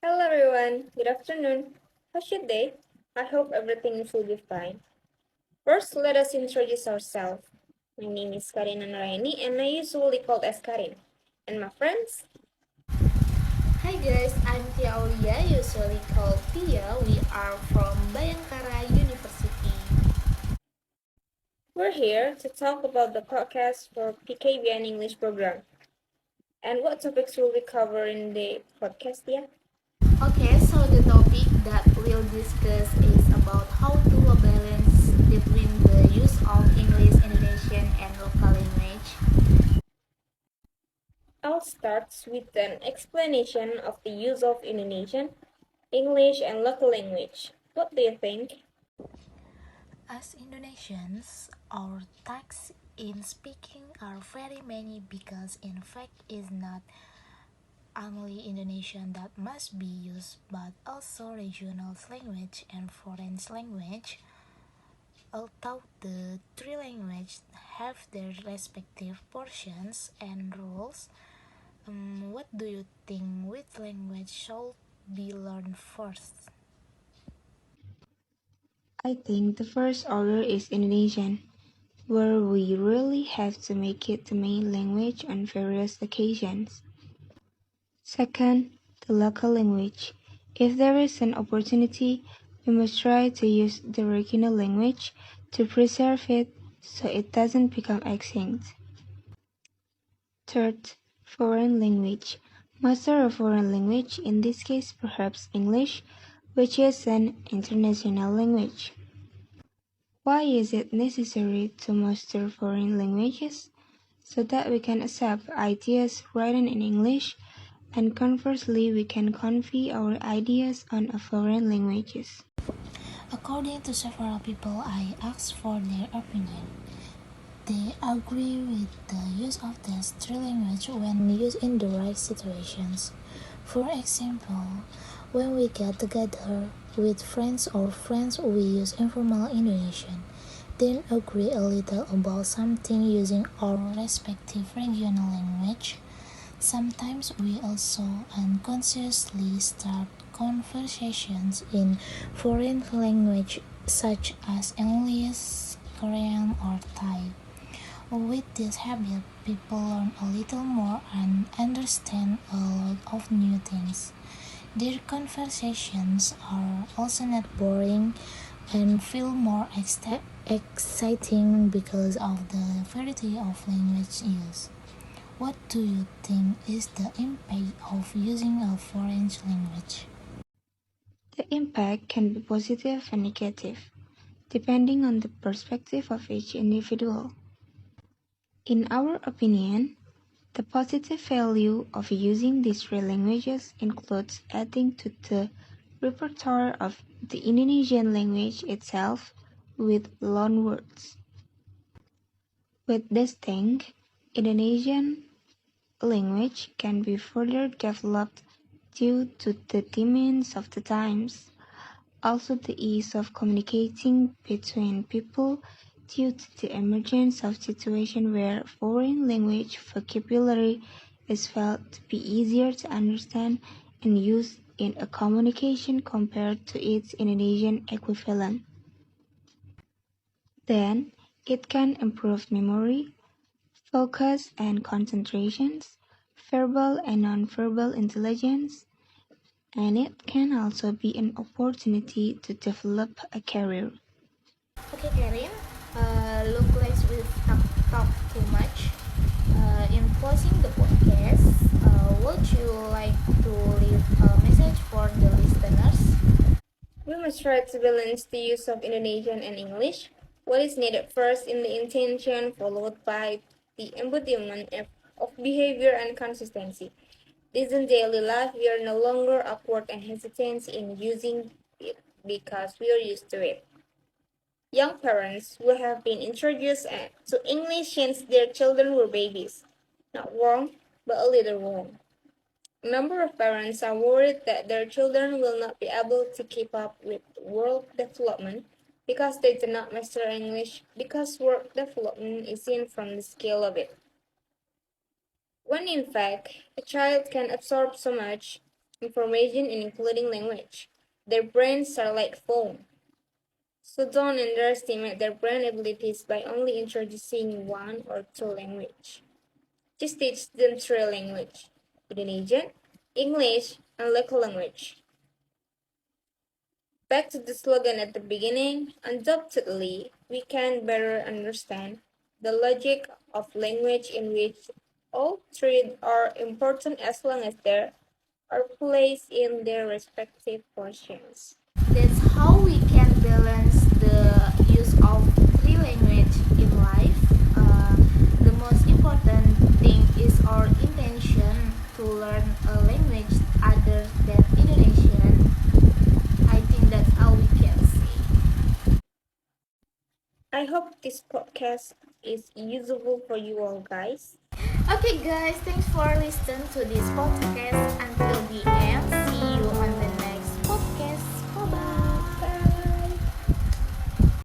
Hello everyone, good afternoon. How's your day? I hope everything will be fine. First, let us introduce ourselves. My name is Karina Nuraini and I usually called as Karin. And my friends, Hi guys, I'm Tia Aulia, usually called Tia. We are from Bhayangkara University. we're here to talk about the podcast for PKBN English program. And what topics will we cover in the podcast, yeah? Okay, so the topic that we'll discuss is about how to balance between the use of English, Indonesian, and local language. I'll start with an explanation of the use of Indonesian, English, and local language. What do you think? As Indonesians, our tasks in speaking are very many because in fact it's not only Indonesian that must be used but also regional language and foreign language. Although the three languages have their respective portions and rules, what do you think which language should be learned first? I think the first order is Indonesian, where we really have to make it the main language on various occasions. Second, the local language. If there is an opportunity, we must try to use the regional language to preserve it so it doesn't become extinct. Third, foreign language. Master a foreign language, in this case perhaps English, which is an international language. Why is it necessary to master foreign languages? So that we can accept ideas written in English, and conversely we can convey our ideas on a foreign languages. According to several people I asked for their opinion, they agree with the use of these three languages when used in the right situations. For example, when we get together with friends, we use informal Indonesian, then agree a little about something using our respective regional language. Sometimes we also unconsciously start conversations in foreign language such as English, Korean, or Thai. With this habit, people learn a little more and understand a lot of new things. Their conversations are also not boring and feel more exciting because of the variety of language used. What do you think is the impact of using a foreign language? The impact can be positive and negative, depending on the perspective of each individual. In our opinion, the positive value of using these three languages includes adding to the repertoire of the Indonesian language itself with loanwords. With this thing, Indonesian language can be further developed due to the demands of the times. Also the ease of communicating between people due to the emergence of situations where foreign language vocabulary is felt to be easier to understand and use in a communication compared to its Indonesian equivalent. Then, it can improve memory, focus and concentrations, verbal and nonverbal intelligence, and it can also be an opportunity to develop a career. Okay, Karin, look like we've talked too much. In closing the podcast, would you like to leave a message for the listeners? We must try to balance the use of Indonesian and English. What is needed first in the intention, followed by the embodiment of behavior and consistency. This in daily life, we are no longer awkward and hesitant in using it because we are used to it. Young parents who have been introduced to English since their children were babies. Not wrong, but a little wrong. A number of parents are worried that their children will not be able to keep up with world development because they do not master English, because world development is seen from the scale of it. When in fact, a child can absorb so much information including language. Their brains are like foam. So don't underestimate their brain abilities by only introducing one or two language. Just teach them three languages: Indonesian, English, and local language. Back to the slogan at the beginning, undoubtedly, we can better understand the logic of language in which all three are important as long as they are placed in their respective portions. That's how we can balance the use of three language in life. The most important thing is our intention to learn a language other than Indonesian. I think that's all we can say. I hope this podcast is useful for you all, guys. Okay, guys, thanks for listening to this podcast until the end.